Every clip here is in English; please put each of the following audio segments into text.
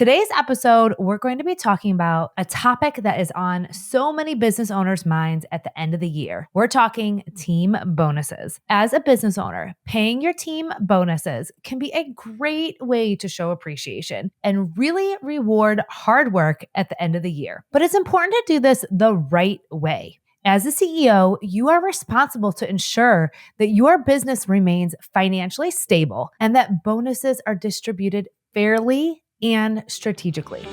Today's episode, we're going to be talking about a topic that is on so many business owners' minds at the end of the year. We're talking team bonuses. As a business owner, paying your team bonuses can be a great way to show appreciation and really reward hard work at the end of the year. But it's important to do this the right way. As a CEO, you are responsible to ensure that your business remains financially stable and that bonuses are distributed fairly and strategically.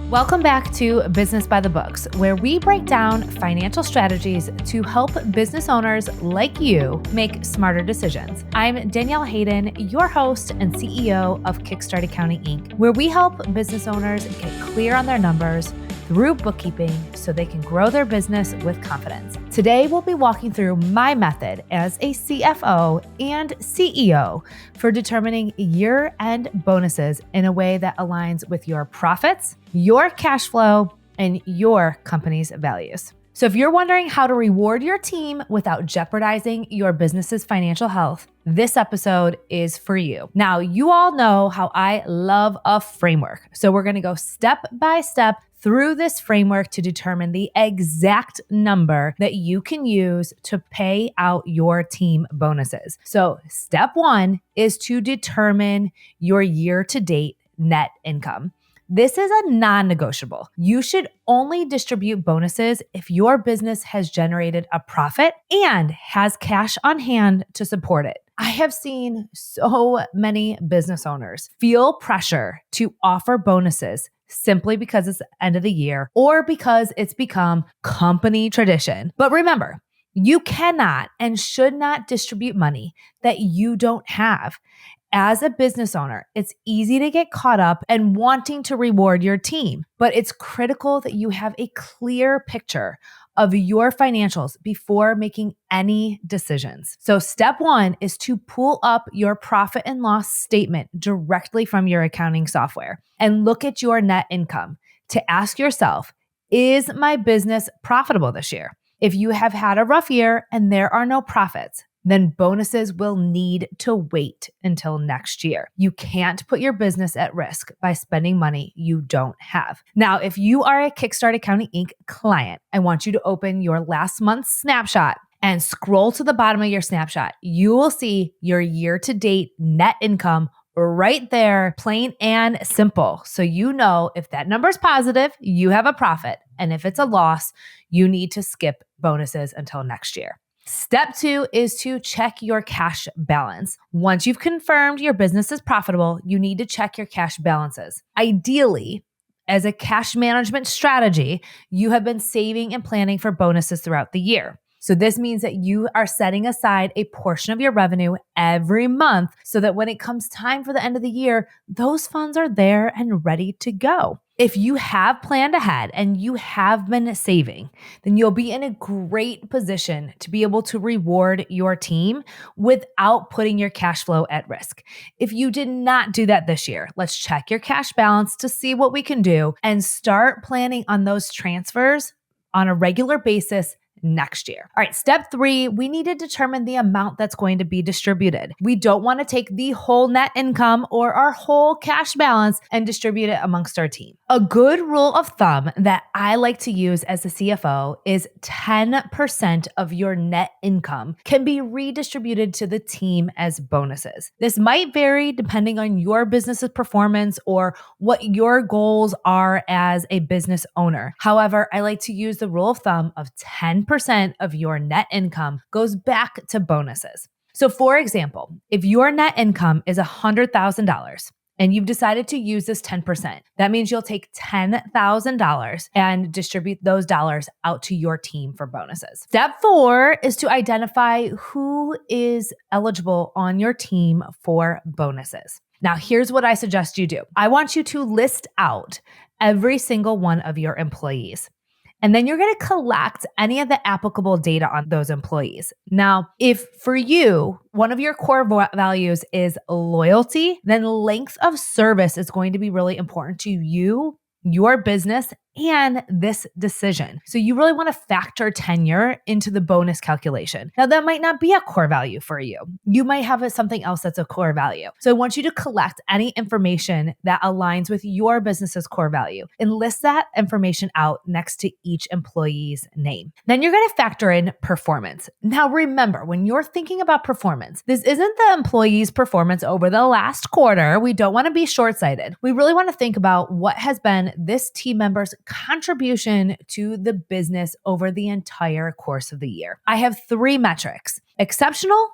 Welcome back to Business by the Books, where we break down financial strategies to help business owners like you make smarter decisions. I'm Danielle Hayden, your host and CEO of Kickstart Accounting, Inc., where we help business owners get clear on their numbers through bookkeeping so they can grow their business with confidence. Today, we'll be walking through my method as a CFO and CEO for determining year-end bonuses in a way that aligns with your profits, your cash flow, and your company's values. So if you're wondering how to reward your team without jeopardizing your business's financial health, this episode is for you. Now, you all know how I love a framework. So we're going to go step by step through this framework to determine the exact number that you can use to pay out your team bonuses. So step one is to determine your year-to-date net income. This is a non-negotiable. You should only distribute bonuses if your business has generated a profit and has cash on hand to support it. I have seen so many business owners feel pressure to offer bonuses simply because it's the end of the year or because it's become company tradition. But remember, you cannot and should not distribute money that you don't have. As a business owner, it's easy to get caught up and wanting to reward your team, but it's critical that you have a clear picture of your financials before making any decisions. So step one is to pull up your profit and loss statement directly from your accounting software and look at your net income to ask yourself, is my business profitable this year? If you have had a rough year and there are no profits, then bonuses will need to wait until next year. You can't put your business at risk by spending money you don't have. Now, if you are a Kickstart Accounting Inc. client, I want you to open your last month's snapshot and scroll to the bottom of your snapshot. You will see your year-to-date net income right there, plain and simple. So you know if that number is positive, you have a profit. And if it's a loss, you need to skip bonuses until next year. Step two is to check your cash balance. Once you've confirmed your business is profitable, you need to check your cash balances. Ideally, as a cash management strategy, you have been saving and planning for bonuses throughout the year. So this means that you are setting aside a portion of your revenue every month so that when it comes time for the end of the year, those funds are there and ready to go. If you have planned ahead and you have been saving, then you'll be in a great position to be able to reward your team without putting your cash flow at risk. If you did not do that this year, let's check your cash balance to see what we can do and start planning on those transfers on a regular basis next year. All right, step three, we need to determine the amount that's going to be distributed. We don't want to take the whole net income or our whole cash balance and distribute it amongst our team. A good rule of thumb that I like to use as a CFO is 10% of your net income can be redistributed to the team as bonuses. This might vary depending on your business's performance or what your goals are as a business owner. However, I like to use the rule of thumb of 10% of your net income goes back to bonuses. So for example, if your net income is $100,000 and you've decided to use this 10%, that means you'll take $10,000 and distribute those dollars out to your team for bonuses. Step four is to identify who is eligible on your team for bonuses. Now, here's what I suggest you do. I want you to list out every single one of your employees. And then you're going to collect any of the applicable data on those employees. Now, if for you, one of your core values is loyalty, then length of service is going to be really important to you, your business, and this decision. So you really want to factor tenure into the bonus calculation. Now, that might not be a core value for you. You might have something else that's a core value. So I want you to collect any information that aligns with your business's core value and list that information out next to each employee's name. Then you're going to factor in performance. Now, remember, when you're thinking about performance, this isn't the employee's performance over the last quarter. We don't want to be short-sighted. We really want to think about what has been this team member's contribution to the business over the entire course of the year. I have 3 metrics: exceptional,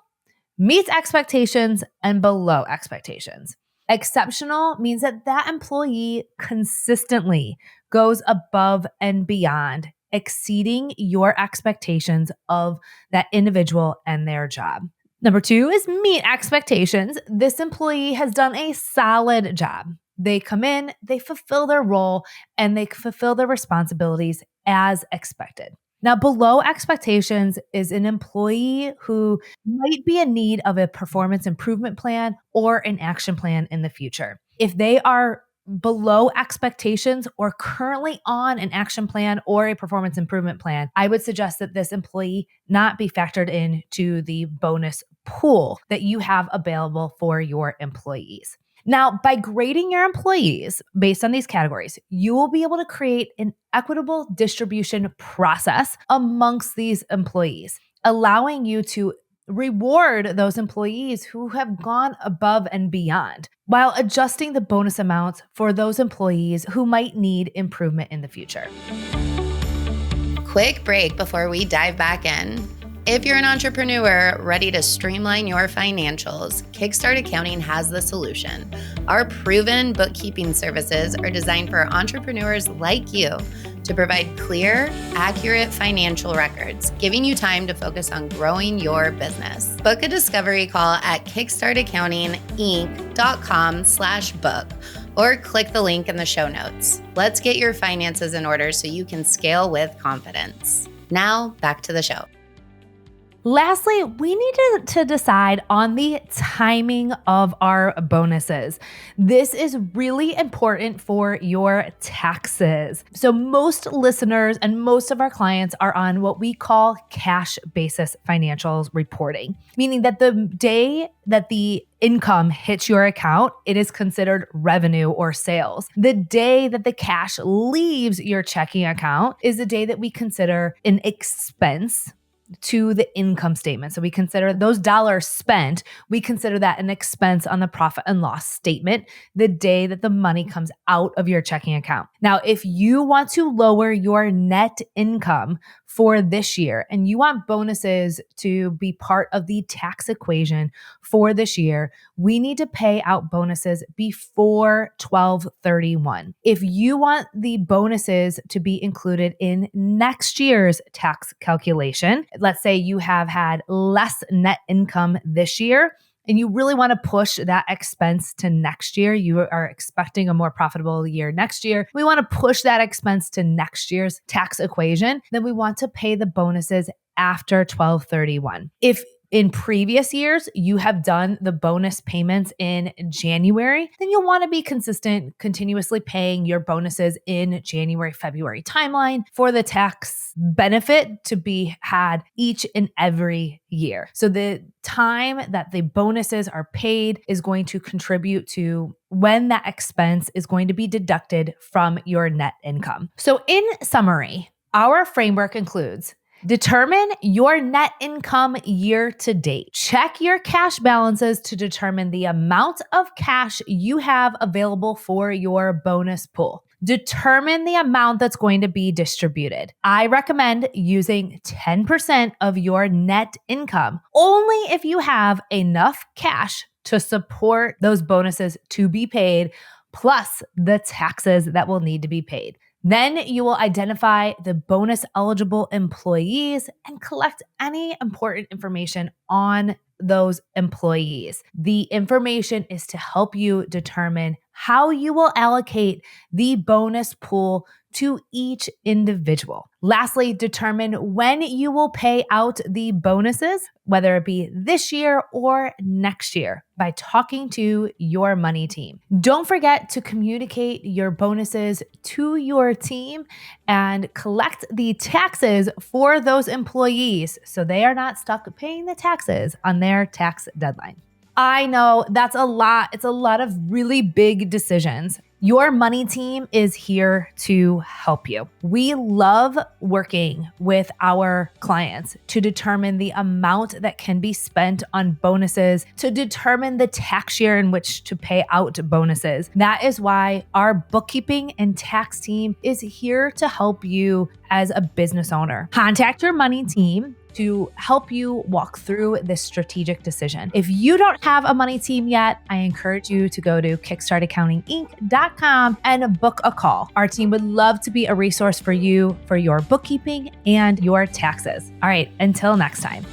meets expectations, and below expectations. Exceptional means that that employee consistently goes above and beyond, exceeding your expectations of that individual and their job. Number 2 is meet expectations. This employee has done a solid job. They come in, they fulfill their role, and they fulfill their responsibilities as expected. Now, below expectations is an employee who might be in need of a performance improvement plan or an action plan in the future. If they are below expectations or currently on an action plan or a performance improvement plan, I would suggest that this employee not be factored into the bonus pool that you have available for your employees. Now, by grading your employees based on these categories, you will be able to create an equitable distribution process amongst these employees, allowing you to reward those employees who have gone above and beyond, while adjusting the bonus amounts for those employees who might need improvement in the future. Quick break before we dive back in. If you're an entrepreneur ready to streamline your financials, Kickstart Accounting has the solution. Our proven bookkeeping services are designed for entrepreneurs like you to provide clear, accurate financial records, giving you time to focus on growing your business. Book a discovery call at kickstartaccountinginc.com/book or click the link in the show notes. Let's get your finances in order so you can scale with confidence. Now, back to the show. Lastly, we need to decide on the timing of our bonuses. This is really important for your taxes. So most listeners and most of our clients are on what we call cash basis financials reporting, meaning that the day that the income hits your account, it is considered revenue or sales. The day that the cash leaves your checking account is the day that we consider an expense to the income statement. So we consider those dollars spent, we consider that an expense on the profit and loss statement the day that the money comes out of your checking account. Now, if you want to lower your net income for this year and you want bonuses to be part of the tax equation for this year, we need to pay out bonuses before 12/31. If you want the bonuses to be included in next year's tax calculation, let's say you have had less net income this year, and you really want to push that expense to next year, you are expecting a more profitable year next year, we want to push that expense to next year's tax equation, then we want to pay the bonuses after 12/31. If in previous years you have done the bonus payments in January, then you'll want to be consistent, continuously paying your bonuses in January, February timeline for the tax benefit to be had each and every year. So the time that the bonuses are paid is going to contribute to when that expense is going to be deducted from your net income. So in summary, our framework includes: determine your net income year to date. Check your cash balances to determine the amount of cash you have available for your bonus pool. Determine the amount that's going to be distributed. I recommend using 10% of your net income only if you have enough cash to support those bonuses to be paid, plus the taxes that will need to be paid. Then you will identify the bonus eligible employees and collect any important information on those employees. The information is to help you determine how you will allocate the bonus pool to each individual. Lastly, determine when you will pay out the bonuses, whether it be this year or next year, by talking to your money team. Don't forget to communicate your bonuses to your team and collect the taxes for those employees so they are not stuck paying the taxes on their tax deadline. I know that's a lot. It's a lot of really big decisions. Your money team is here to help you. We love working with our clients to determine the amount that can be spent on bonuses, to determine the tax year in which to pay out bonuses. That is why our bookkeeping and tax team is here to help you as a business owner. Contact your money team to help you walk through this strategic decision. If you don't have a money team yet, I encourage you to go to kickstartaccountinginc.com and book a call. Our team would love to be a resource for you for your bookkeeping and your taxes. All right, until next time.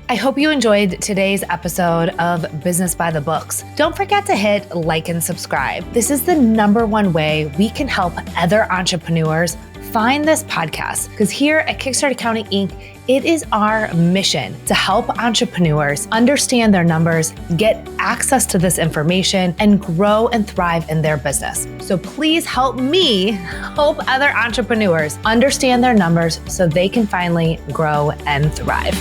I hope you enjoyed today's episode of Business by the Books. Don't forget to hit like and subscribe. This is the #1 way we can help other entrepreneurs find this podcast, because here at Kickstart Accounting Inc., it is our mission to help entrepreneurs understand their numbers, get access to this information, and grow and thrive in their business. So please help me help other entrepreneurs understand their numbers so they can finally grow and thrive.